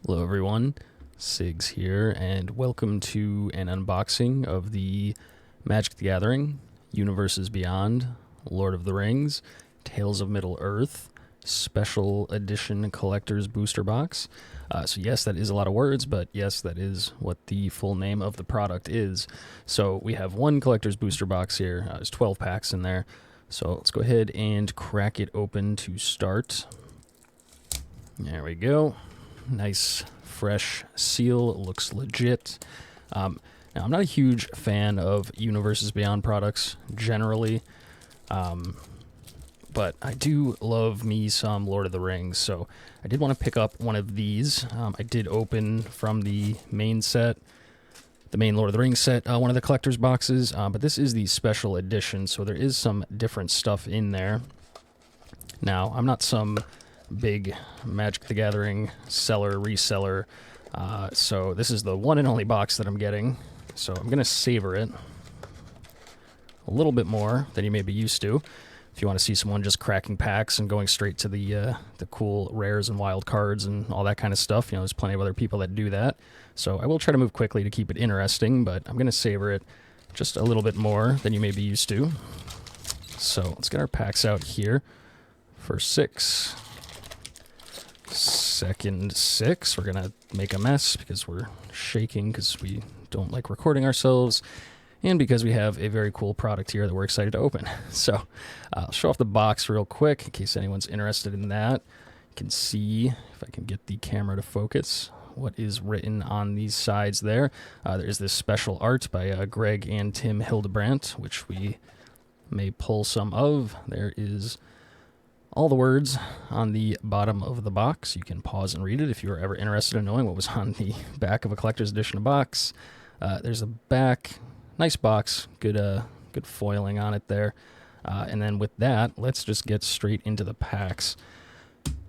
Hello everyone, Sigs here, and welcome to an unboxing of the Magic the Gathering, Universes Beyond, Lord of the Rings, Tales of Middle-earth, Special Edition Collector's Booster Box. So yes, that is a lot of words, but yes, that is what the full name of the product is. So we have one Collector's Booster Box here, there's 12 packs in there. So let's go ahead and crack it open to start. There we go. Nice fresh seal. It looks legit. Now, I'm not a huge fan of Universes Beyond products generally, but I do love me some Lord of the Rings, so I did want to pick up one of these. I did open from the main set, the main Lord of the Rings set, one of the collector's boxes, but this is the special edition, so there is some different stuff in there. Now, I'm not some big Magic the Gathering seller, reseller, so this is the one and only box that I'm getting, so I'm going to savor it a little bit more than you may be used to. If you want to see someone just cracking packs and going straight to the cool rares and wild cards and all that kind of stuff, you know, there's plenty of other people that do that. So I will try to move quickly to keep it interesting, but I'm going to savor it just a little bit more than you may be used to. So let's get our packs out here. First 6. Second 6. We're going to make a mess because we're shaking because we don't like recording ourselves and because we have a very cool product here that we're excited to open. So I'll show off the box real quick in case anyone's interested in that. You can see, if I can get the camera to focus, what is written on these sides there. There's this special art by Greg and Tim Hildebrandt, which we may pull some of. There is all the words on the bottom of the box. You can pause and read it if you were ever interested in knowing what was on the back of a collector's edition box. There's a back, nice box, good foiling on it there. And then with that, let's just get straight into the packs.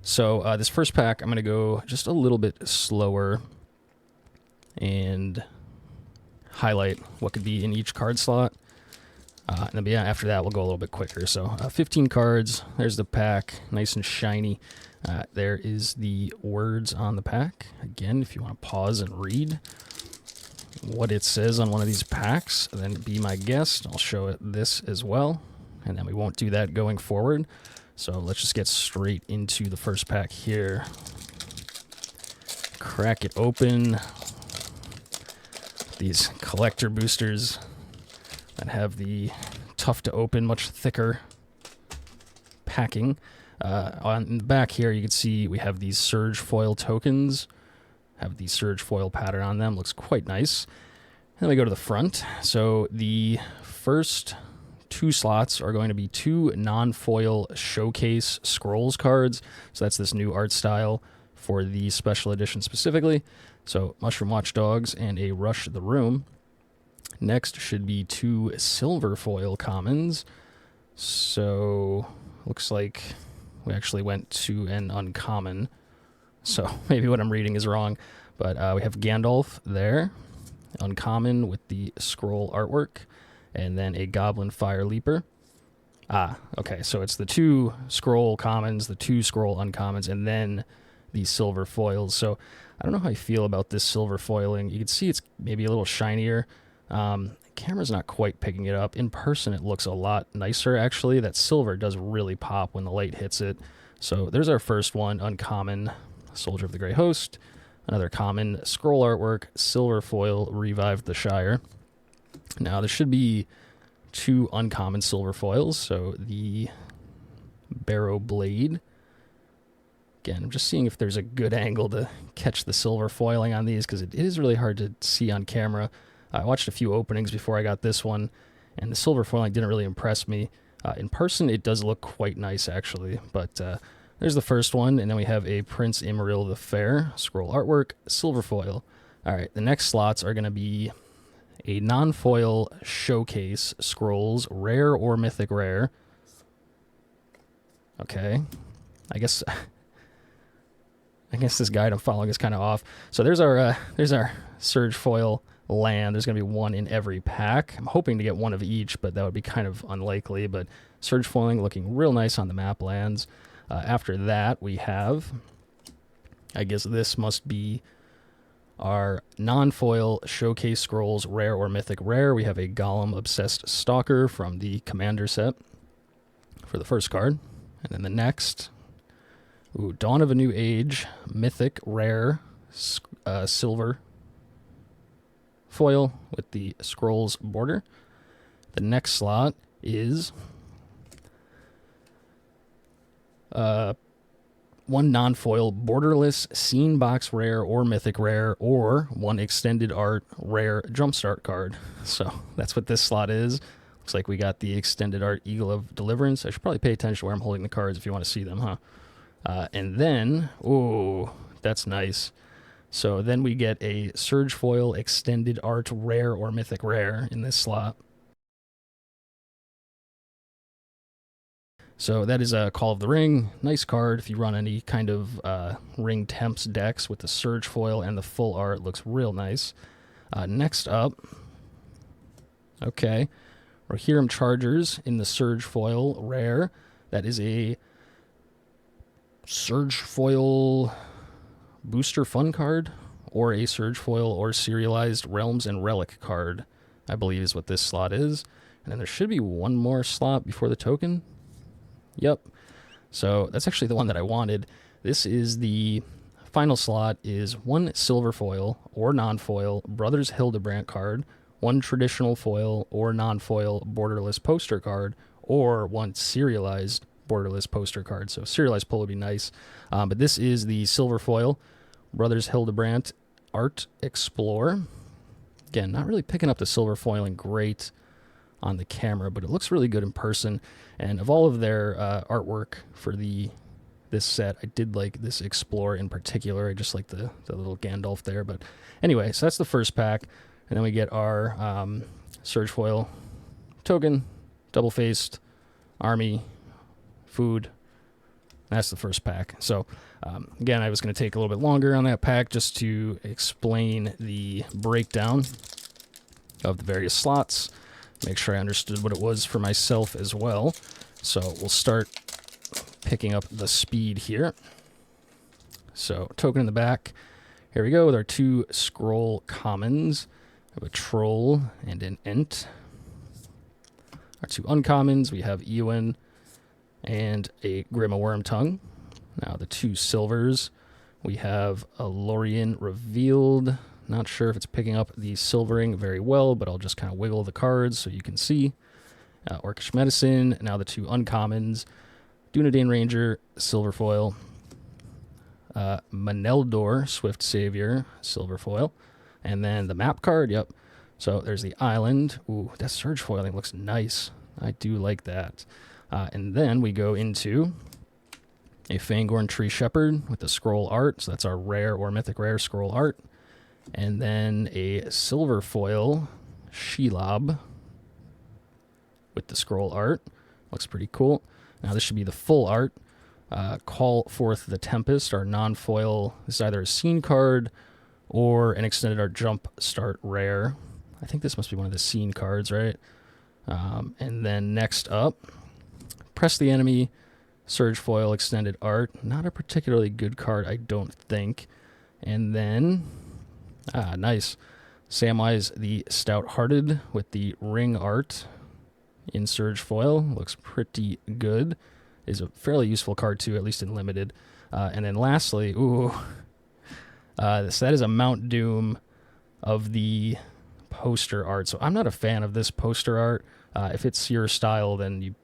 So this first pack, I'm going to go just a little bit slower and highlight what could be in each card slot. And then yeah, after that, we'll go a little bit quicker. So 15 cards. There's the pack, nice and shiny. There is the words on the pack. Again, if you want to pause and read what it says on one of these packs, then be my guest. I'll show it this as well. And then we won't do that going forward. So let's just get straight into the first pack here. Crack it open. These collector boosters that have the tough to open, much thicker packing. On the back here, you can see we have these Surge foil tokens, have the Surge foil pattern on them, looks quite nice. And then we go to the front. So the first 2 slots are going to be 2 non-foil showcase scrolls cards. So that's this new art style for the special edition specifically. So Mushroom Watchdogs and a Rush the Room. Next should be 2 silver foil commons. So looks like we actually went to an uncommon. So maybe what I'm reading is wrong. But we have Gandalf there, uncommon with the scroll artwork, and then a Goblin Fire Leaper. Okay, so it's the 2 scroll commons, the 2 scroll uncommons, and then the silver foils. So I don't know how I feel about this silver foiling. You can see it's maybe a little shinier. Camera's not quite picking it up. In person, it looks a lot nicer, actually. That silver does really pop when the light hits it. So there's our first one, uncommon, Soldier of the Grey Host. Another common, scroll artwork, silver foil, Revived the Shire. Now, there should be 2 uncommon silver foils. So the Barrow Blade. Again, I'm just seeing if there's a good angle to catch the silver foiling on these, because it is really hard to see on camera. I watched a few openings before I got this one, and the silver foiling didn't really impress me. In person, it does look quite nice, actually. But there's the first one, and then we have a Prince Imril the Fair, scroll artwork, silver foil. All right, the next slots are going to be a non-foil showcase scrolls, rare or mythic rare. Okay, I guess this guide I'm following is kind of off. So there's our Surge foil land. There's going to be 1 in every pack. I'm hoping to get 1 of each, but that would be kind of unlikely. But Surge foiling looking real nice on the map lands. After that, we have I guess this must be our non-foil showcase scrolls, rare or mythic rare. We have a Golem Obsessed Stalker from the Commander set for the first card. And then the next, Dawn of a New Age, mythic rare, silver foil with the scrolls border. The next slot is one non-foil borderless scene box rare or mythic rare, or one extended art rare jumpstart card. So that's what this slot is. Looks like we got the extended art Eagle of Deliverance. I should probably pay attention to where I'm holding the cards if you want to see them, huh? And then, ooh, that's nice. So then we get a Surge Foil extended art rare or mythic rare in this slot. So that is a Call of the Ring. Nice card if you run any kind of Ring Temps decks with the Surge Foil and the full art. Looks real nice. Next up, okay, Rohirrim Chargers in the Surge Foil rare. That is a Surge Foil booster fun card, or a Surge Foil or serialized Realms and Relic card, I believe is what this slot is. And then there should be one more slot before the token. Yep. So that's actually the one that I wanted. This is the final slot, is one silver foil or non-foil Brothers Hildebrandt card, one traditional foil or non-foil borderless poster card, or one serialized borderless poster card. So serialized pull would be nice. But this is the silver foil Brothers Hildebrandt Art Explore. Again, not really picking up the silver foiling great on the camera, but it looks really good in person. And of all of their artwork for this set, I did like this Explore in particular. I just like the little Gandalf there. But anyway, so that's the first pack. And then we get our Surge Foil token, double-faced, army, food. That's the first pack. So again, I was going to take a little bit longer on that pack just to explain the breakdown of the various slots, make sure I understood what it was for myself as well. So we'll start picking up the speed here. So token in the back. Here we go with our two scroll commons. We have a troll and an ent. Our two uncommons, we have Eowyn and a Grima Wormtongue. Now the two silvers, we have a Lorien Revealed. Not sure if it's picking up the silvering very well, but I'll just kind of wiggle the cards so you can see. Orcish Medicine. Now the two uncommons, Dunedain Ranger, silver foil. Maneldor, Swift Savior, silver foil. And then the map card, yep. So there's the island. Ooh, that Surge foiling looks nice. I do like that. And then we go into a Fangorn Tree Shepherd with the scroll art. So that's our rare or mythic rare scroll art. And then a silver foil Shelob with the scroll art. Looks pretty cool. Now this should be the full art. Call Forth the Tempest, our non-foil. This is either a scene card or an extended art jump start rare. I think this must be one of the scene cards, right? And then next up, Press the Enemy, Surge Foil extended art. Not a particularly good card, I don't think. And then, nice, Samwise the Stout-Hearted with the ring art in Surge Foil. Looks pretty good. Is a fairly useful card too, at least in limited. And then lastly, that is a Mount Doom of the poster art. So I'm not a fan of this poster art. If it's your style, then you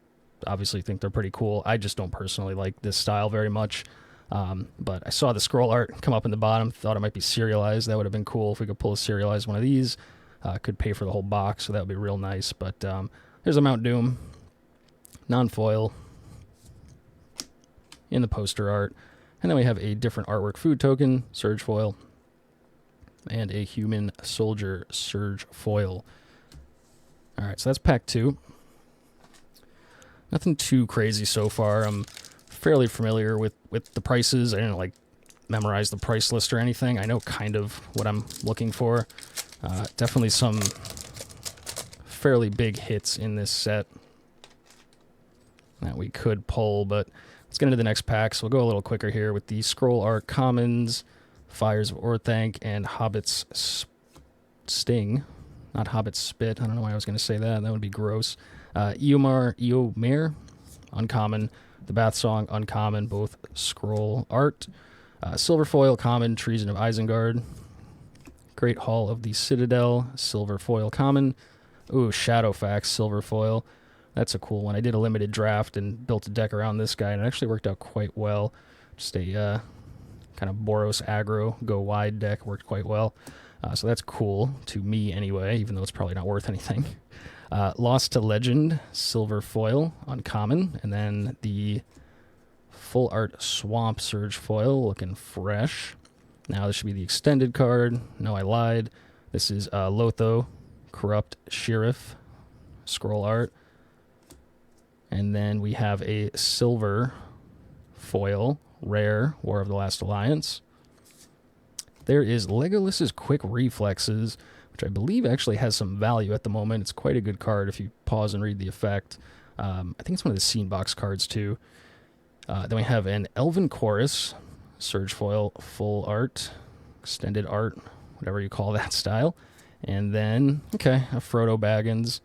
obviously think they're pretty cool. I just don't personally like this style very much. But I saw the scroll art come up in the bottom, thought it might be serialized. That would have been cool if we could pull a serialized one of these. Could pay for the whole box, so that would be real nice. But there's a Mount Doom, non-foil, in the poster art. And then we have a different artwork food token, Surge Foil, and a Human Soldier Surge Foil. All right, so that's pack 2. Nothing too crazy so far. I'm fairly familiar with the prices. I didn't like memorize the price list or anything. I know kind of what I'm looking for. Definitely some fairly big hits in this set that we could pull, but Let's get into the next pack. So we'll go a little quicker here with the Scroll Art Commons, Fires of Orthanc, and Hobbit's Sting. Not Hobbit's Spit. I don't know why I was going to say that. That would be gross. Eomare, uncommon. The Bath Song, uncommon. Both Scroll Art. Silver Foil, common. Treason of Isengard. Great Hall of the Citadel, Silver Foil, common. Ooh, Shadowfax, Silver Foil. That's a cool one. I did a limited draft and built a deck around this guy, and it actually worked out quite well. Just a kind of Boros aggro, go wide deck worked quite well. So that's cool, to me anyway, even though it's probably not worth anything. Lost to Legend, Silver Foil, uncommon. And then the Full Art Swamp Surge Foil, looking fresh. Now this should be the extended card. No, I lied. This is Lotho, Corrupt Sheriff, Scroll Art. And then we have a silver foil, rare, War of the Last Alliance. There is Legolas's Quick Reflexes, which I believe actually has some value at the moment. It's quite a good card if you pause and read the effect. I think it's one of the Scene Box cards too. Then we have an Elven Chorus, Surge Foil, Full Art, Extended Art, whatever you call that style. And then, okay, a Frodo Baggins,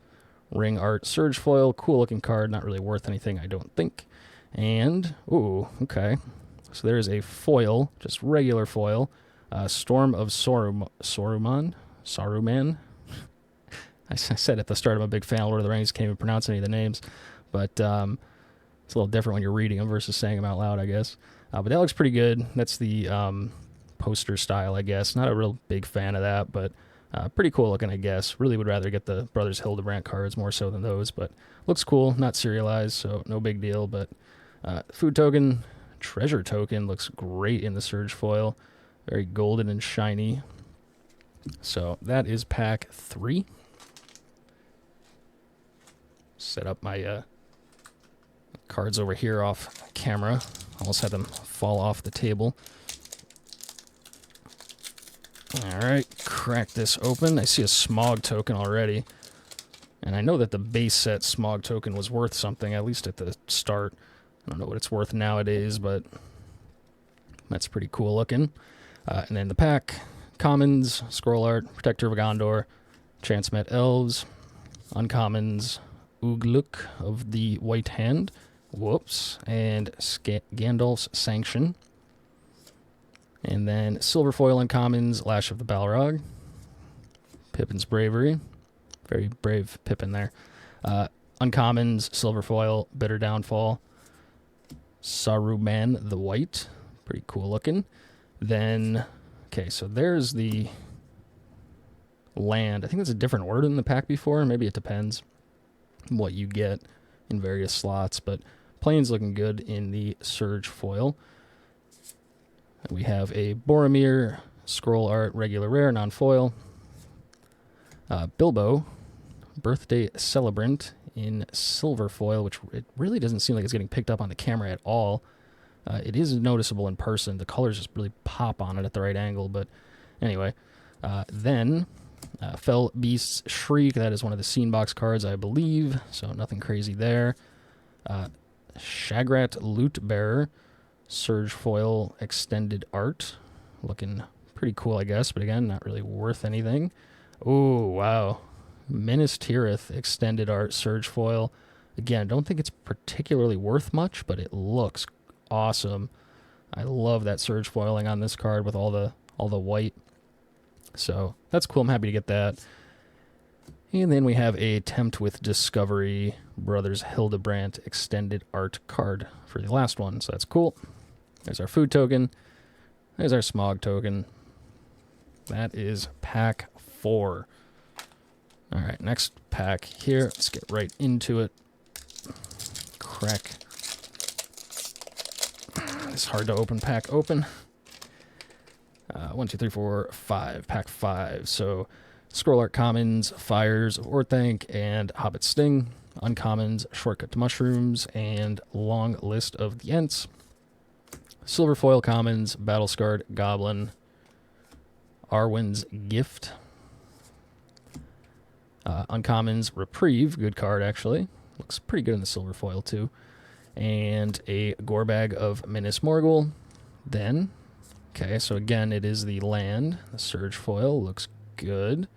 Ring Art, Surge Foil, cool looking card, not really worth anything, I don't think. And, ooh, okay. So there is a foil, just regular foil, Storm of Saruman. I said at the start I'm a big fan of Lord of the Rings, can't even pronounce any of the names, but it's a little different when you're reading them versus saying them out loud, I guess. But that looks pretty good. That's the poster style, I guess. Not a real big fan of that, but pretty cool looking, I guess. Really would rather get the Brothers Hildebrandt cards more so than those, but looks cool. Not serialized, so no big deal. But food token, treasure token looks great in the Surge Foil. Very golden and shiny. So that is pack 3. Set up my cards over here off camera. Almost had them fall off the table. Alright, crack this open. I see a Smog token already. And I know that the base set Smog token was worth something, at least at the start. I don't know what it's worth nowadays, but that's pretty cool looking. And then the pack, commons, Scroll Art, Protector of Gondor, Chance Met Elves, uncommons, Ugluk of the White Hand, whoops, and Gandalf's Sanction. And then Silver Foil uncommons, Lash of the Balrog, Pippin's Bravery, very brave Pippin there. Uncommons, Silver Foil, Bitter Downfall, Saruman the White, pretty cool looking. Then, okay, so there's the land. I think that's a different word in the pack before. Maybe it depends what you get in various slots, but Plains looking good in the Surge Foil. We have a Boromir, Scroll Art, regular rare, non-foil. Bilbo, Birthday Celebrant in Silver Foil, which it really doesn't seem like it's getting picked up on the camera at all. It is noticeable in person. The colors just really pop on it at the right angle, but anyway. Then, Fell Beast's Shriek, that is one of the Scene Box cards, I believe, so nothing crazy there. Shagrat Loot Bearer, Surge Foil Extended Art, looking pretty cool, I guess, but again, not really worth anything. Oh, wow. Minas Tirith Extended Art Surge Foil. Again, don't think it's particularly worth much, but it looks awesome. I love that Surge Foiling on this card with all the white. So that's cool. I'm happy to get that. And then we have a Tempt with Discovery Brothers Hildebrandt Extended Art card for the last one. So that's cool. There's our food token. There's our Smog token. That is pack 4. All right, next pack here. Let's get right into it. Crack. It's hard to open pack open. 1, 2, 3, 4, 5. Pack 5. So Scroll Art Commons, Fires of Orthanc, and Hobbit Sting. Uncommons, Shortcut to Mushrooms, and Long List of the Ents. Silver Foil Commons, Battle-Scarred Goblin, Arwen's Gift. Uncommons, Reprieve, good card actually. Looks pretty good in the Silver Foil too. and a gore bag of Minas Morgul. Then, okay, so again, it is the land. The Surge foil looks good.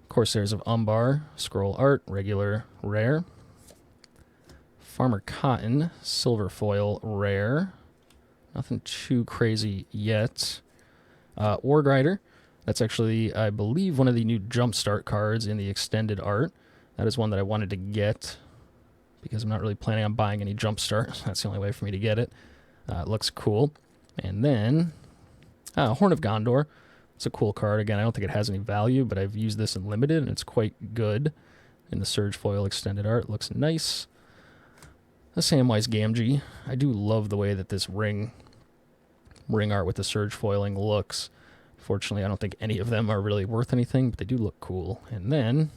Corsairs of Umbar, scroll art, regular, rare. Farmer Cotton, silver foil, rare. Nothing too crazy yet. Wargrider, that's actually, I believe, one of the new Jumpstart cards in the extended art. That is one that I wanted to get because I'm not really planning on buying any Jumpstart. That's the only way for me to get it. It looks cool. And then, Horn of Gondor. It's a cool card. Again, I don't think it has any value, but I've used this in limited, and it's quite good in the Surge foil extended art. It looks nice. The Samwise Gamgee. I do love the way that this ring art with the Surge foiling looks. Fortunately, I don't think any of them are really worth anything, but they do look cool. And then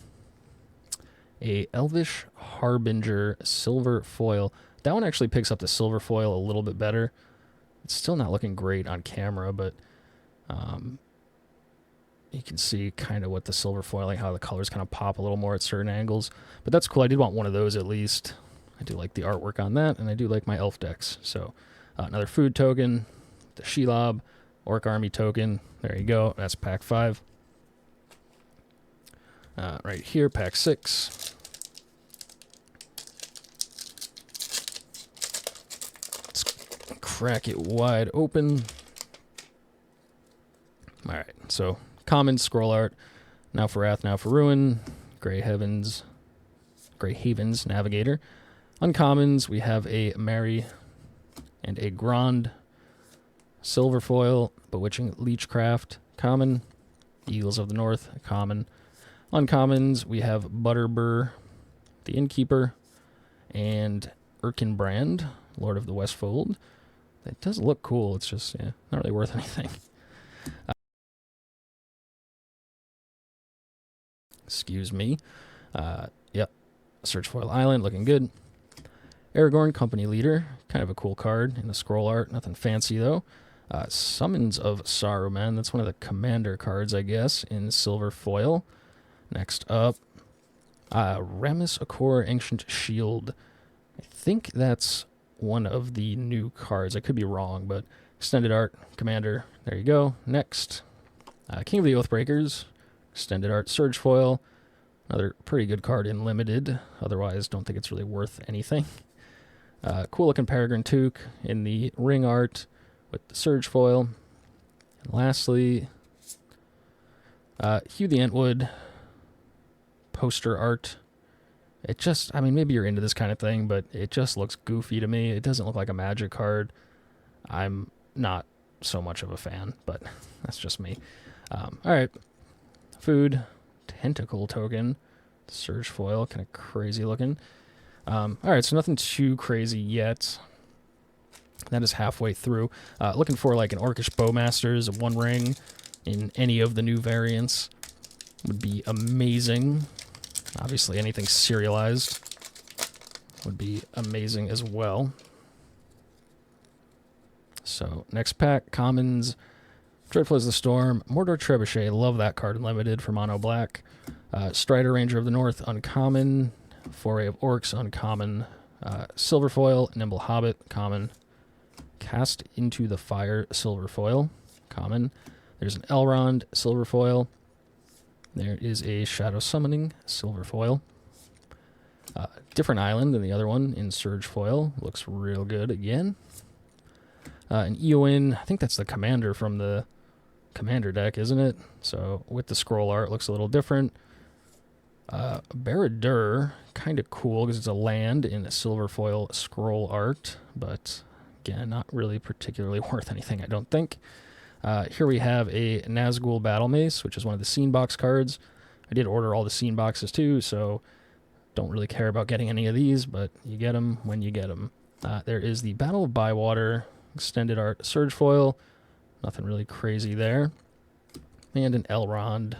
a Elvish Harbinger silver foil. That one actually picks up the silver foil a little bit better. It's still not looking great on camera, but you can see kind of what the silver foiling, how the colors kind of pop a little more at certain angles. But that's cool. I did want one of those at least. I do like the artwork on that, and I do like my elf decks. So another food token, the Shelob, Orc Army token. There you go. That's pack 5. Right here, pack 6. Let's crack it wide open. All right, so common scroll art, Now for Wrath, Now for Ruin, Grey Havens Navigator. Uncommons, we have a Mary and a Grand. Silver foil, Bewitching Leechcraft, common. Eagles of the North, common. Uncommons, we have Butterbur, the Innkeeper, and Erkenbrand, Lord of the Westfold. It does look cool, it's just not really worth anything. Excuse me. Yep. Search Foil Island, looking good. Aragorn, Company Leader, kind of a cool card in the scroll art. Nothing fancy, though. Summons of Saruman, that's one of the commander cards, I guess, in silver foil. Next up, Ramus Akor, Ancient Shield. I think that's one of the new cards. I could be wrong, but extended art, commander. There you go. Next, King of the Oathbreakers, extended art, Surge foil. Another pretty good card in limited. Otherwise, don't think it's really worth anything. Cool looking Peregrine Took in the ring art with the Surge foil. And lastly, Hugh the Entwood poster art. It just, I mean, maybe you're into this kind of thing, but it just looks goofy to me. It doesn't look like a Magic card. I'm not so much of a fan, but that's just me. All right. Food, Tentacle token, Surge foil, kind of crazy looking. All right, so nothing too crazy yet. That is halfway through. Looking for like an Orcish Bowmasters of 1 ring in any of the new variants would be amazing. Obviously, anything serialized would be amazing as well. So, next pack, Commons, Dreadful as the Storm, Mordor Trebuchet, love that card in limited for mono black. Strider Ranger of the North, uncommon. Foray of Orcs, uncommon. Silver foil, Nimble Hobbit, common. Cast into the Fire, silver foil, common. There's an Elrond, silver foil. There is a Shadow Summoning, silver foil. Different island than the other one in Surge foil. Looks real good again. An Eowyn, I think that's the commander from the commander deck, isn't it? So with the scroll art, looks a little different. Barad-dûr, kind of cool because it's a land in a silver foil scroll art, but again, not really particularly worth anything, I don't think. Here we have a Nazgul Battle Mace, which is one of the scene box cards. I did order all the scene boxes too, so don't really care about getting any of these, but you get them when you get them. There is the Battle of Bywater, extended art Surge foil. Nothing really crazy there. And an Elrond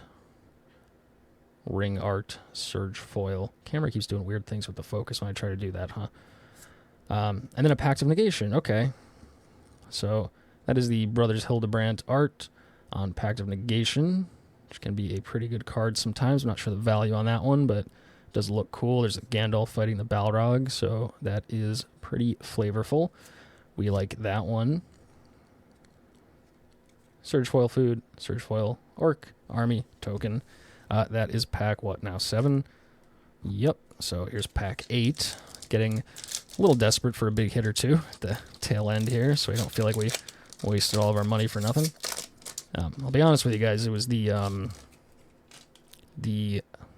ring art Surge foil. Camera keeps doing weird things with the focus when I try to do that, huh? And then a Pact of Negation. Okay. So that is the Brothers Hildebrandt art on Pact of Negation, which can be a pretty good card sometimes. I'm not sure the value on that one, but Does look cool. There's a Gandalf fighting the Balrog, so that is pretty flavorful. We like that one. Surge Foil Food, Surge Foil Orc, Army, Token. That is pack, what now, 7? Yep, so here's pack 8. Getting a little desperate for a big hit or two at the tail end here, so we don't feel like we wasted all of our money for nothing. I'll be honest with you guys, it was the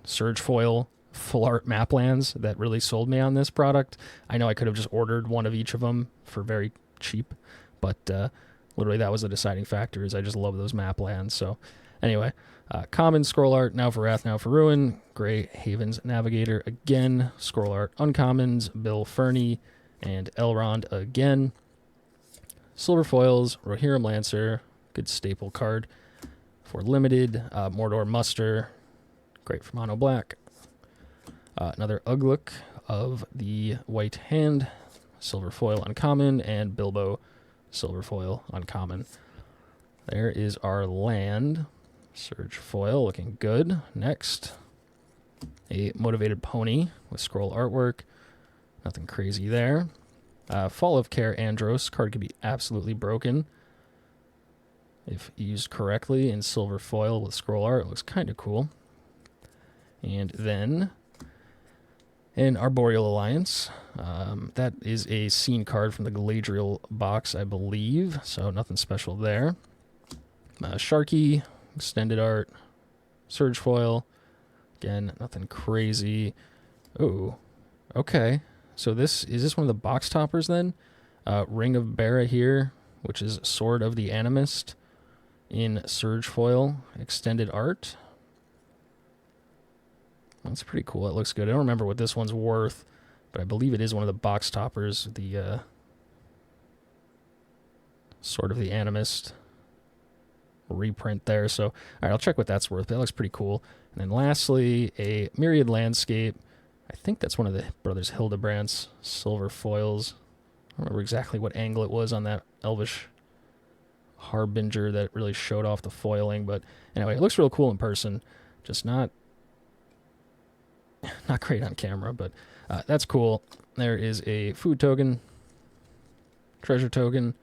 Surge Foil full art map lands that really sold me on this product. I know I could have just ordered one of each of them for very cheap, but literally that was the deciding factor, is I just love those map lands. So anyway, common scroll art, Now for Wrath, Now for Ruin, Grey Havens Navigator again, scroll art uncommons, Bill Ferny and Elrond again, silver foils, Rohirrim Lancer, good staple card for limited, Mordor Muster, great for mono black, another Uglook of the White Hand, silver foil uncommon, and Bilbo silver foil uncommon. There is our land. Surge foil looking good. Next, a Motivated Pony with scroll artwork. Nothing crazy there. Fall of Care Andros. Card could be absolutely broken if used correctly in silver foil with scroll art. It looks kind of cool. And then an Arboreal Alliance. That is a scene card from the Galadriel box, I believe. So nothing special there. Sharky, extended art, Surge foil. Again, nothing crazy. Oh, okay. So is this one of the box toppers then? Ring of Bara here, which is Sword of the Animist in Surge foil, extended art. That's pretty cool. It looks good. I don't remember what this one's worth, but I believe it is one of the box toppers, the Sword of the Animist reprint there. So, all right, I'll check what that's worth. That looks pretty cool. And then lastly, a Myriad Landscape. I think that's one of the Brothers Hildebrandt's silver foils. I don't remember exactly what angle it was on that Elvish Harbinger that really showed off the foiling, but anyway, it looks real cool in person. Just not great on camera, but that's cool. There is a food token, treasure token.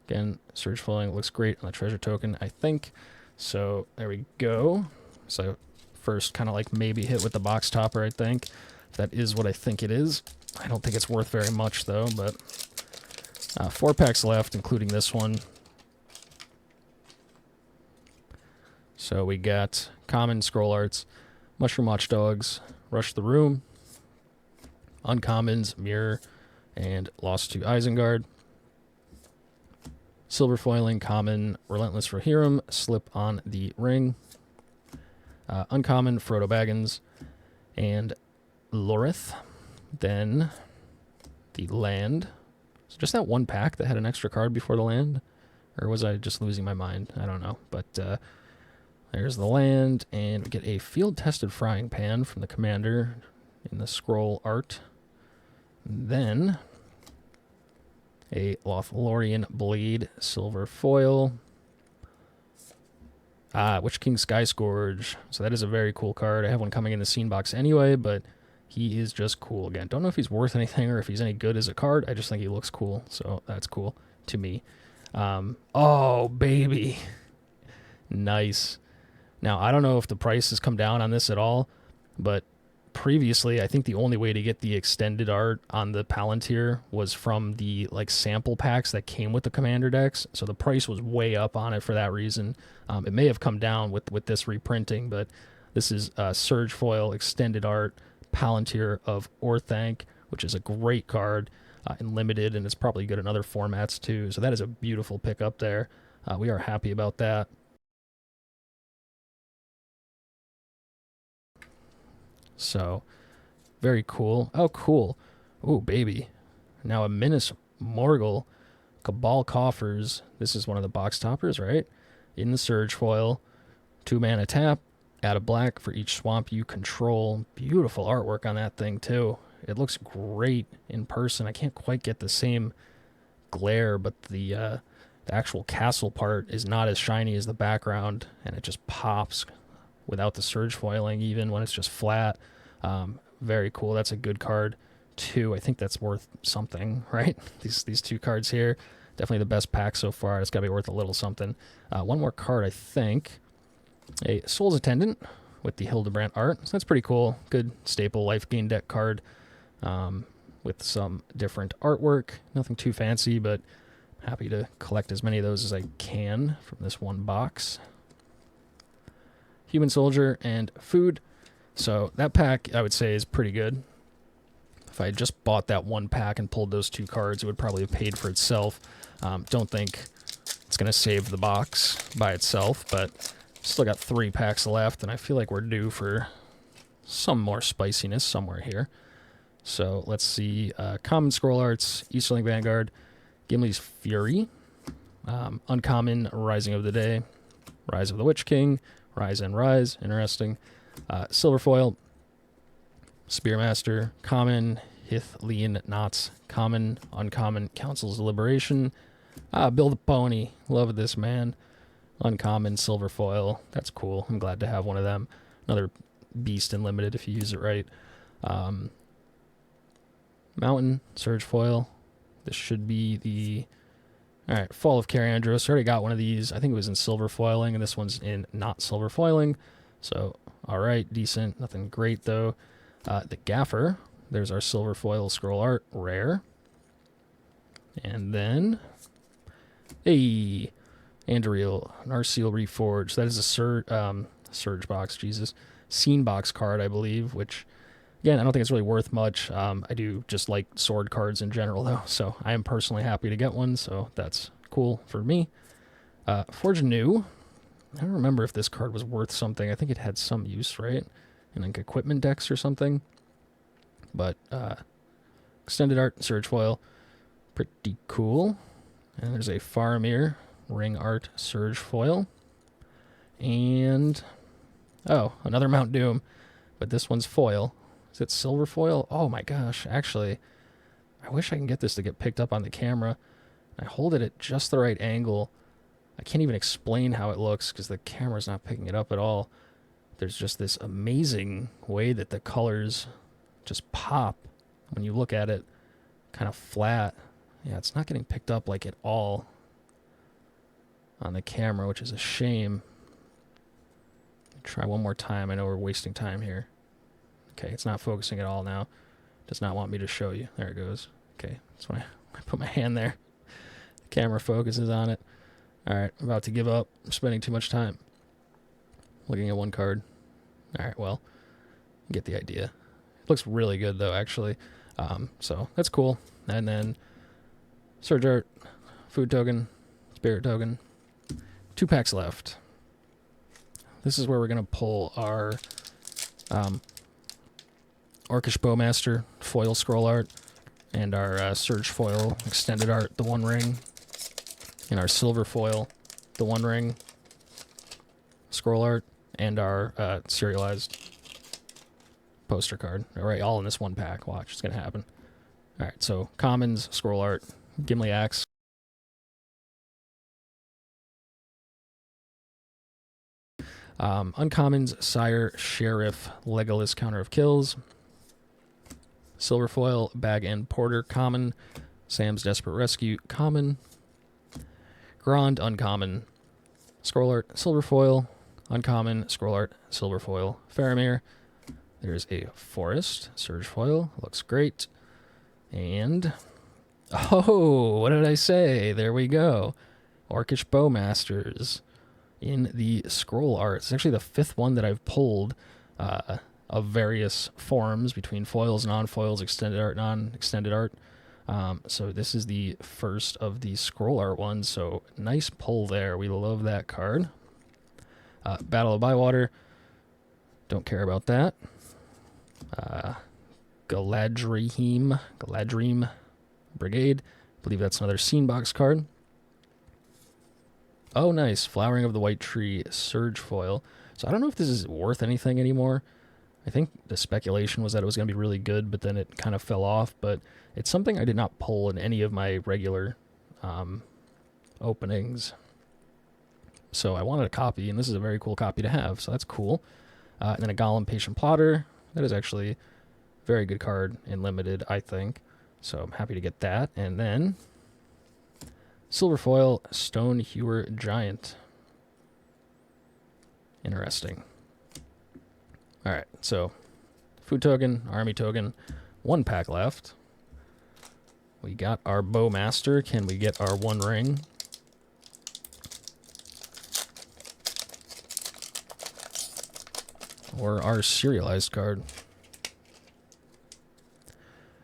Again, Surge foiling looks great on the treasure token, I think. So there we go. So first kind of like maybe hit with the box topper, I think. If that is what I think it is. I don't think it's worth very much though, but 4 packs left, including this one. So we got common scroll arts, Mushroom Watchdogs, Rush the Room, uncommons, Mirror, and Lost to Isengard. Silver foiling, common, Relentless Rohirrim, Slip on the Ring. Uncommon, Frodo Baggins, and Lorith. Then the land. So just that one pack that had an extra card before the land? Or was I just losing my mind? I don't know. But there's the land, and we get a field-tested frying pan from the commander in the scroll art. And then a Lothlorien Blade silver foil. Witch King Skyscourge. So that is a very cool card. I have one coming in the scene box anyway, but he is just cool. Again, don't know if he's worth anything or if he's any good as a card. I just think he looks cool, so that's cool to me. Oh, baby. Nice. Now, I don't know if the price has come down on this at all, but previously, I think the only way to get the extended art on the Palantir was from the like sample packs that came with the commander decks. So the price was way up on it for that reason. It may have come down with this reprinting, but this is Surge foil extended art Palantir of Orthanc, which is a great card in limited, and it's probably good in other formats too. So that is a beautiful pickup there. We are happy about that. So, very cool. Oh, cool. Oh, baby. Now a Minas Morgul Cabal Coffers. This is one of the box toppers, right? In the Surge foil. 2 mana tap. Add a black for each swamp you control. Beautiful artwork on that thing, too. It looks great in person. I can't quite get the same glare, but the actual castle part is not as shiny as the background, and it just pops without the Surge foiling, even when it's just flat. very cool. That's a good card too. I think that's worth something, right? These two cards here, definitely the best pack so far. It's got to be worth a little something. One more card, I think. A Soul's Attendant with the Hildebrandt art. So that's pretty cool. Good staple life gain deck card with some different artwork. Nothing too fancy, but happy to collect as many of those as I can from this one box. Human Soldier and Food. So that pack, I would say, is pretty good. If I had just bought that one pack and pulled those two cards, it would probably have paid for itself. Don't think it's going to save the box by itself, but still got 3 packs left, and I feel like we're due for some more spiciness somewhere here. So let's see. Common Scroll Arts, Easterling Vanguard, Gimli's Fury, Uncommon Rising of the Day, Rise of the Witch King, Rise and Rise, interesting. Silver Foil, Spearmaster, Common, Hithlean Knots, Common, Uncommon, Council's Deliberation. Build a Pony, love this, man. Uncommon, Silver Foil, that's cool. I'm glad to have one of them. Another beast in limited if you use it right. Mountain, Surge Foil. This should be the... Alright, Fall of Cariandros. I already got one of these. I think it was in silver foiling, and this one's in not silver foiling. So, alright, decent. Nothing great, though. The Gaffer. There's our silver foil scroll art. Rare. And then... Hey! Andariel, Narsil Reforged. That is a Surge box, Jesus. Scene box card, I believe, which, again, I don't think it's really worth much. I do just like sword cards in general, though, so I am personally happy to get one, so that's cool for me. Forge New. I don't remember if this card was worth something. I think it had some use, right? In like equipment decks or something. But extended art, Surge Foil. Pretty cool. And there's a Faramir. Ring Art Surge Foil. And, oh, another Mount Doom. But this one's foil. Is it silver foil? Oh my gosh, actually, I wish I can get this to get picked up on the camera. I hold it at just the right angle. I can't even explain how it looks because the camera's not picking it up at all. There's just this amazing way that the colors just pop when you look at it kind of flat. Yeah, it's not getting picked up like at all on the camera, which is a shame. Try one more time. I know we're wasting time here. Okay, it's not focusing at all now. Does not want me to show you. There it goes. Okay, that's when I put my hand there. The camera focuses on it. Alright, I'm about to give up. I'm spending too much time looking at one card. Alright, well, you get the idea. It looks really good, though, actually. So, that's cool. And then, Surge Art, Food Token, Spirit Token. 2 packs left. This is where we're going to pull our Orcish Bowmaster foil scroll art and our Surge Foil extended art, the One Ring, and our Silver Foil, the One Ring scroll art, and our serialized poster card. All right, all in this one pack. Watch, it's going to happen. All right, so Commons, scroll art, Gimli Axe, Uncommons, Sire, Sheriff, Legolas, Counter of Kills, Silver Foil, Bag and Porter, Common, Sam's Desperate Rescue, Common, Grand, Uncommon, Scroll Art, Silver Foil, Uncommon, Scroll Art, Silver Foil, Faramir. There's a Forest, Surge Foil, looks great. And, oh, what did I say? There we go. Orcish Bowmasters in the scroll art. It's actually the 5th one that I've pulled of various forms between foils, non-foils, extended art, non-extended art. So this is the first of the scroll art ones, so nice pull there. We love that card. Battle of Bywater. Don't care about that. Galadrim Brigade. I believe that's another scene box card. Oh, nice. Flowering of the White Tree, Surge Foil. So I don't know if this is worth anything anymore. I think the speculation was that it was going to be really good, but then it kind of fell off. But it's something I did not pull in any of my regular openings. So I wanted a copy, and this is a very cool copy to have, so that's cool. And then a Golem Patient Plotter. That is actually Very good card in limited, I think. So I'm happy to get that. And then silver foil Stone Hewer Giant. Interesting. All right, so food token, army token, 1 pack left. We got our Bowmaster. Can we get our 1 ring? Or our serialized card.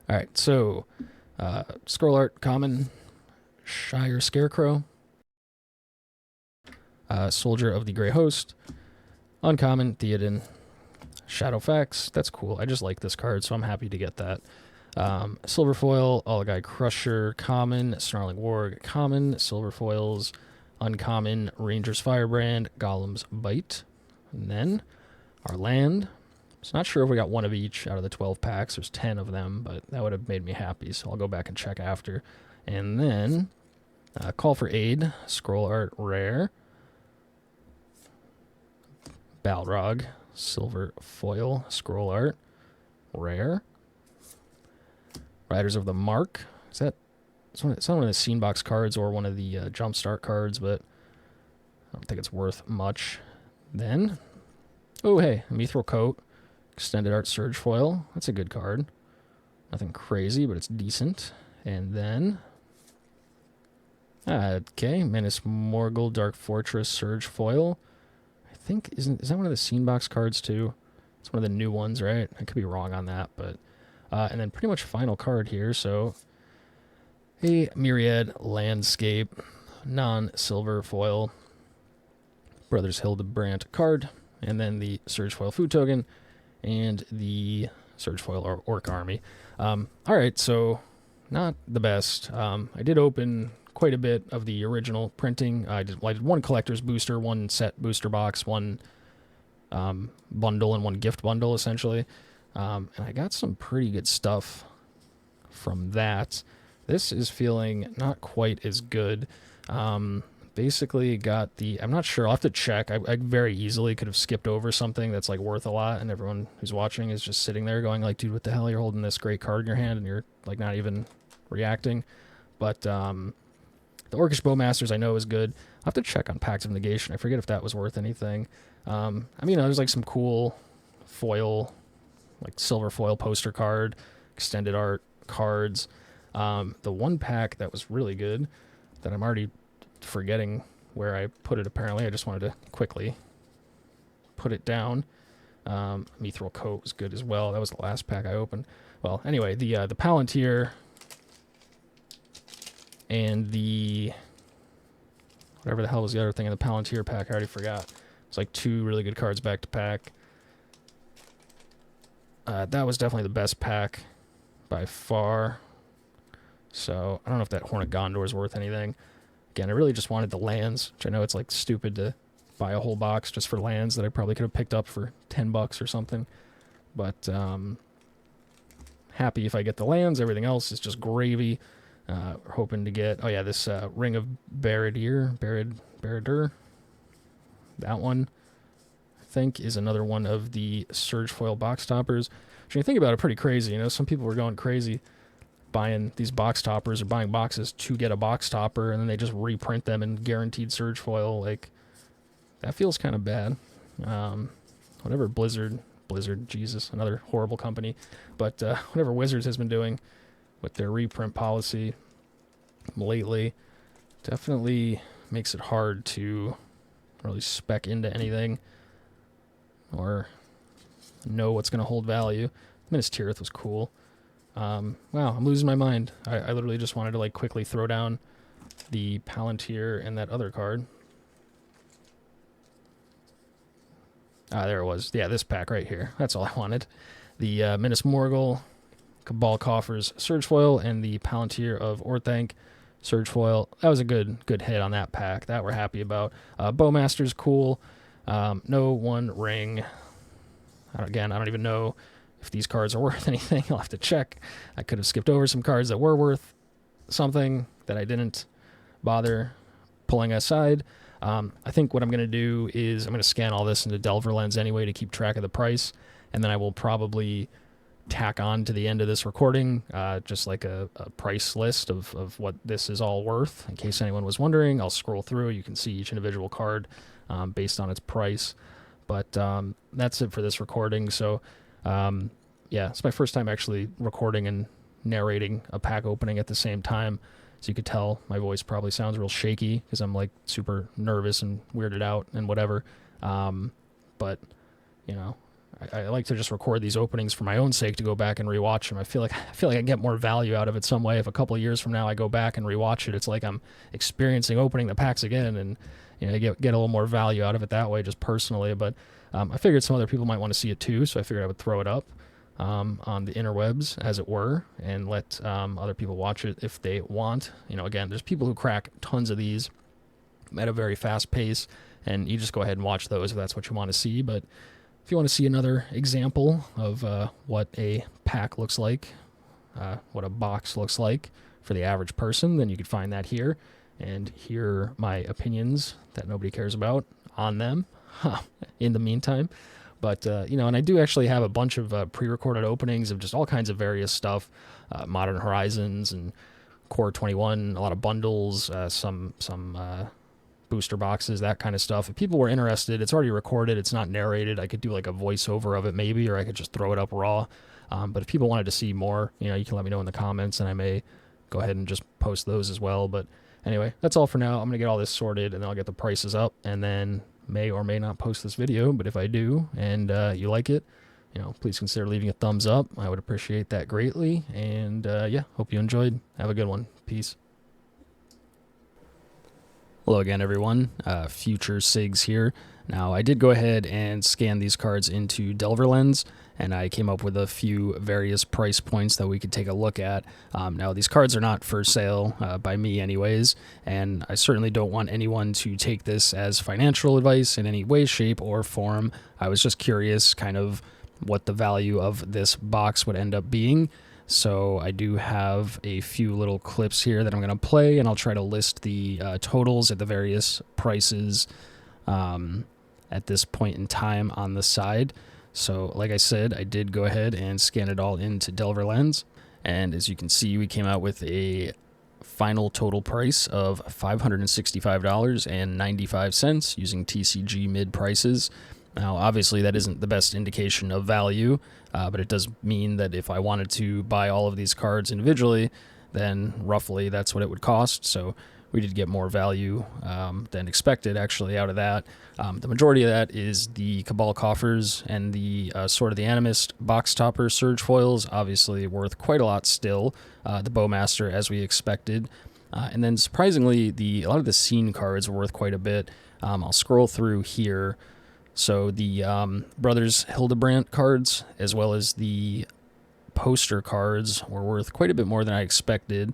All right, so scroll art, common, Shire Scarecrow, Soldier of the Grey Host, uncommon, Theoden, Shadowfax. That's cool. I just like this card, so I'm happy to get that. Silver foil, Allguy Crusher, common, Snarling Warg, common, silver foils, uncommon, Ranger's Firebrand, Golem's Bite, and then our land. So not sure if we got 1 of each out of the 12 packs. There's 10 of them, but that would have made me happy, so I'll go back and check after. And then Call for Aid, scroll art rare, Balrog, silver foil, scroll art rare, Riders of the Mark. Is that? It's not one of the scene box cards or one of the jumpstart cards, but I don't think it's worth much. Then, oh hey, Mithril Coat, extended art Surge foil. That's a good card. Nothing crazy, but it's decent. And then, okay, Menace Morgul, Dark Fortress, Surge foil. I think is that one of the scene box cards too? It's one of the new ones, right? I could be wrong on that, but and then pretty much final card here. So a Myriad Landscape, non-silver foil, Brothers Hildebrandt card, and then the Surge foil food token, and the Surge foil Orc Army. All right, so not the best. I did open quite a bit of the original printing. I did 1 collector's booster, 1 set booster box, 1 bundle, and 1 gift bundle, essentially. And I got some pretty good stuff from that. This is feeling not quite as good. Basically got the, I'm not sure, I'll have to check. I very easily could have skipped over something that's like worth a lot, and everyone who's watching is just sitting there going like, dude, what the hell, you're holding this great card in your hand and you're like not even reacting. But the Orcish Bowmasters I know is good. I'll have to check on Pacts of Negation. I forget if that was worth anything. I mean, there's like some cool foil, like silver foil poster card, extended art cards. The 1 pack that was really good that I'm already forgetting where I put it, apparently. I just wanted to quickly put it down. Mithril Coat was good as well. That was the last pack I opened. Well, anyway, the Palantir and the whatever the hell was the other thing in the Palantir pack, I already forgot. It's like 2 really good cards back to back. That was definitely the best pack by far. So I don't know if that Horn of Gondor is worth anything. Again, I really just wanted the lands, which I know it's like stupid to buy a whole box just for lands that I probably could have picked up for $10 or something. But happy if I get the lands. Everything else is just gravy. We're hoping to get, oh yeah, this Ring of Barad-dûr. That one, I think, is another one of the Surge foil box toppers. Which, when you think about it, pretty crazy. Some people were going crazy buying these box toppers or buying boxes to get a box topper, and then they just reprint them in guaranteed Surge foil. Like, that feels kind of bad. Whatever Blizzard, Jesus, another horrible company. But whatever Wizards has been doing with their reprint policy lately definitely makes it hard to really spec into anything or know what's going to hold value. Minas Tirith was cool. Wow, I'm losing my mind. I literally just wanted to like quickly throw down the Palantir and that other card. There it was. Yeah, this pack right here. That's all I wanted. The Minas Morgul, Cabal Coffers, Surge foil, and the Palantir of Orthanc, Surge foil. That was a good hit on that pack. That we're happy about. Bowmaster's cool. No 1 ring. Again, I don't even know if these cards are worth anything. I'll have to check. I could have skipped over some cards that were worth something that I didn't bother pulling aside. I think what I'm going to do is I'm going to scan all this into DelverLens anyway to keep track of the price, and then I will probably tack on to the end of this recording, just like a price list of what this is all worth. In case anyone was wondering, I'll scroll through. You can see each individual card based on its price. But that's it for this recording. So yeah, it's my first time actually recording and narrating a pack opening at the same time. So you could tell my voice probably sounds real shaky because I'm like super nervous and weirded out and whatever. But you know, I like to just record these openings for my own sake to go back and rewatch them. I feel like I get more value out of it some way. If a couple of years from now I go back and rewatch it, it's like I'm experiencing opening the packs again, and you know, I get a little more value out of it that way, just personally. But I figured some other people might want to see it too, so I figured I would throw it up on the interwebs, as it were, and let other people watch it if they want. You know, again, there's people who crack tons of these at a very fast pace, and you just go ahead and watch those if that's what you want to see. But if you want to see another example of what a pack looks like, what a box looks like for the average person, then you could find that here and hear my opinions that nobody cares about on them in the meantime. But, you know, and I do actually have a bunch of pre-recorded openings of just all kinds of various stuff, Modern Horizons and Core 21, a lot of bundles, some booster boxes, that kind of stuff. If people were interested, it's already recorded. It's not narrated. I could do like a voiceover of it maybe, or I could just throw it up raw. But if people wanted to see more, you know, you can let me know in the comments, and I may go ahead and just post those as well. But anyway, that's all for now. I'm going to get all this sorted, and then I'll get the prices up, and then may or may not post this video. But if I do, and you like it, you know, please consider leaving a thumbs up. I would appreciate that greatly. And yeah, hope you enjoyed. Have a good one. Peace. Hello again, everyone. Future Sigs here. Now, I did go ahead and scan these cards into DelverLens, and I came up with a few various price points that we could take a look at. Now, these cards are not for sale by me anyways, and I certainly don't want anyone to take this as financial advice in any way, shape, or form. I was just curious kind of what the value of this box would end up being. So I do have a few little clips here that I'm going to play, and I'll try to list the totals at the various prices at this point in time on the side. So like I said, I did go ahead and scan it all into DelverLens, and as you can see, we came out with a final total price of $565.95 using TCG Mid Prices. Now, obviously, that isn't the best indication of value, but it does mean that if I wanted to buy all of these cards individually, then roughly that's what it would cost. So we did get more value than expected, actually, out of that. The majority of that is the Cabal Coffers and the Sword of the Animist box topper surge foils, obviously worth quite a lot still. The Bowmaster, as we expected. And then, surprisingly, a lot of the scene cards were worth quite a bit. I'll scroll through here. So the Brothers Hildebrandt cards, as well as the poster cards, were worth quite a bit more than I expected.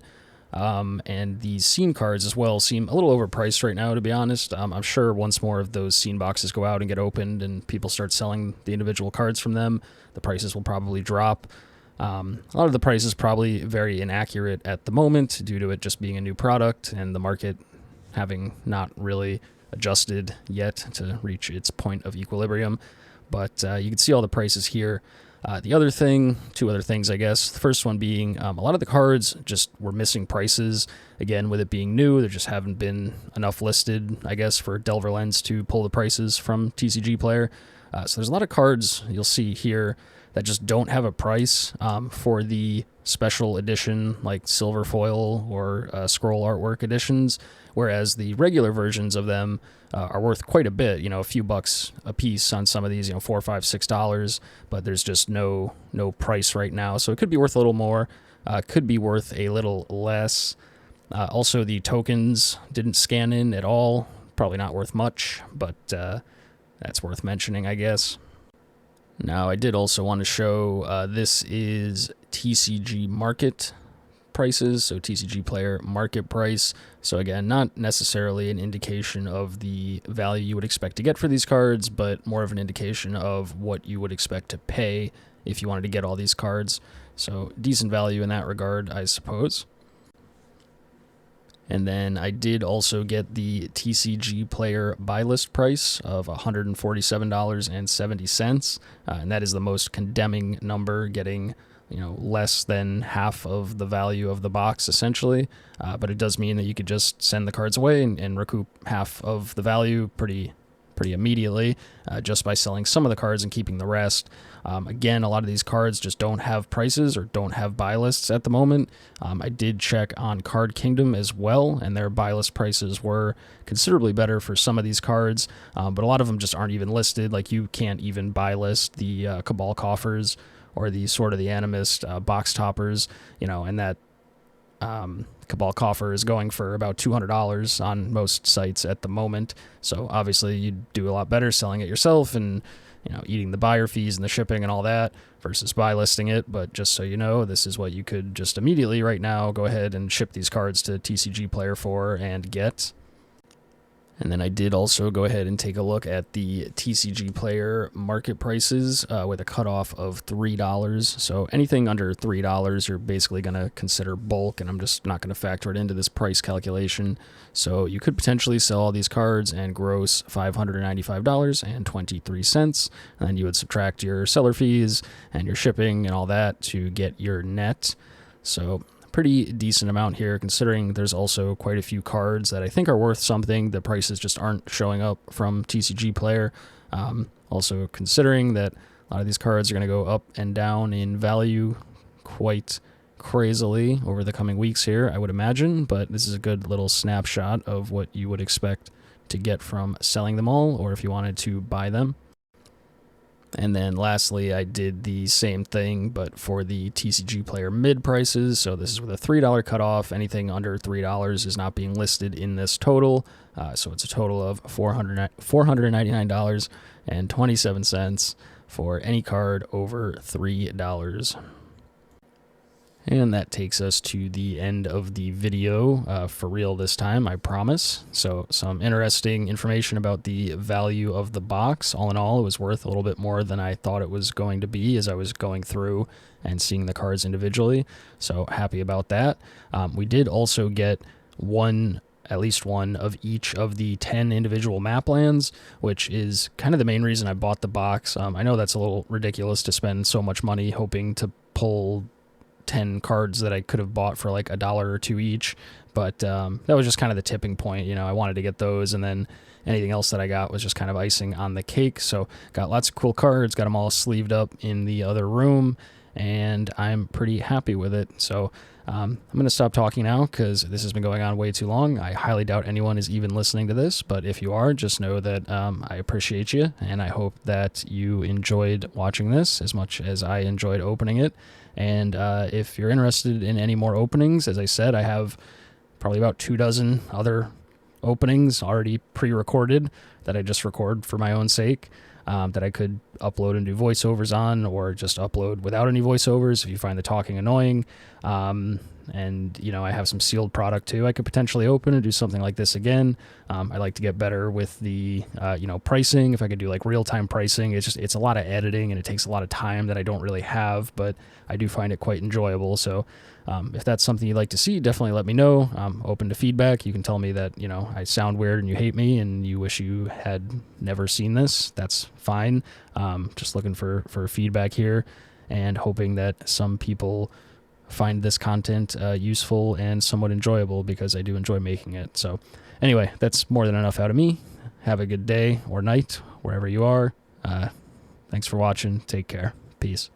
And the scene cards as well seem a little overpriced right now, to be honest. I'm sure once more of those scene boxes go out and get opened and people start selling the individual cards from them, the prices will probably drop. A lot of the price is probably very inaccurate at the moment due to it just being a new product and the market having not really adjusted yet to reach its point of equilibrium. But you can see all the prices here. The other thing, two other things, I guess. The first one being a lot of the cards just were missing prices. Again, with it being new, there just haven't been enough listed, I guess, for DelverLens to pull the prices from TCG Player. So there's a lot of cards you'll see here that just don't have a price for the special edition, like silver foil or scroll artwork editions, whereas the regular versions of them are worth quite a bit, you know, a few bucks a piece on some of these, you know, $4, $5, $6, but there's just no price right now. So it could be worth a little more, could be worth a little less. Also, the tokens didn't scan in at all, probably not worth much, but that's worth mentioning, I guess. Now, I did also want to show this is TCG Market Prices, so TCG Player Market Price. So again, not necessarily an indication of the value you would expect to get for these cards, but more of an indication of what you would expect to pay if you wanted to get all these cards. So decent value in that regard, I suppose. And then I did also get the TCG player Buylist Price of $147.70, and that is the most condemning number, getting less than half of the value of the box essentially. But it does mean that you could just send the cards away and recoup half of the value pretty immediately, just by selling some of the cards and keeping the rest. Again, a lot of these cards just don't have prices or don't have buy lists at the moment. I did check on Card Kingdom as well, and their buy list prices were considerably better for some of these cards, but a lot of them just aren't even listed. Like, you can't even buy list the Cabal Coffers or the Sword of the Animist box toppers, and that Cabal Coffer is going for about $200 on most sites at the moment. So obviously you'd do a lot better selling it yourself and eating the buyer fees and the shipping and all that versus buy listing it. But just so you know, this is what you could just immediately right now go ahead and ship these cards to TCG Player for and get. And then I did also go ahead and take a look at the TCG Player market prices with a cutoff of $3. So anything under $3, you're basically going to consider bulk, and I'm just not going to factor it into this price calculation. So you could potentially sell all these cards and gross $595.23, and then you would subtract your seller fees and your shipping and all that to get your net. So pretty decent amount here, considering there's also quite a few cards that I think are worth something. The prices just aren't showing up from TCG Player. Also considering that a lot of these cards are going to go up and down in value quite crazily over the coming weeks here, I would imagine, but this is a good little snapshot of what you would expect to get from selling them all, or if you wanted to buy them. And then lastly, I did the same thing, but for the TCG Player mid prices. So this is with a $3 cutoff. Anything under $3 is not being listed in this total. So it's a total of $499.27 for any card over $3. And that takes us to the end of the video, for real this time, I promise. So some interesting information about the value of the box. All in all, it was worth a little bit more than I thought it was going to be as I was going through and seeing the cards individually. So happy about that. We did also get at least one of each of the 10 individual map lands, which is kind of the main reason I bought the box. I know that's a little ridiculous to spend so much money hoping to pull 10 cards that I could have bought for like $1 or $2 each, but that was just kind of the tipping point. I wanted to get those, and then anything else that I got was just kind of icing on the cake. So got lots of cool cards, got them all sleeved up in the other room, and I'm pretty happy with it. So I'm going to stop talking now because this has been going on way too long. I highly doubt anyone is even listening to this, but if you are, just know that I appreciate you, and I hope that you enjoyed watching this as much as I enjoyed opening it. And if you're interested in any more openings, as I said, I have probably about 24 other openings already pre-recorded that I just record for my own sake, that I could upload and do voiceovers on, or just upload without any voiceovers if you find the talking annoying. And I have some sealed product too I could potentially open and do something like this again. I'd like to get better with the pricing. If I could do like real-time pricing, it's a lot of editing and it takes a lot of time that I don't really have, but I do find it quite enjoyable. So if that's something you'd like to see, definitely let me know. I'm open to feedback. You can tell me that I sound weird and you hate me and you wish you had never seen this. That's fine. Just looking for feedback here, and hoping that some people find this content useful and somewhat enjoyable, because I do enjoy making it. So anyway, that's more than enough out of me. Have a good day or night wherever you are. Thanks for watching. Take care. Peace.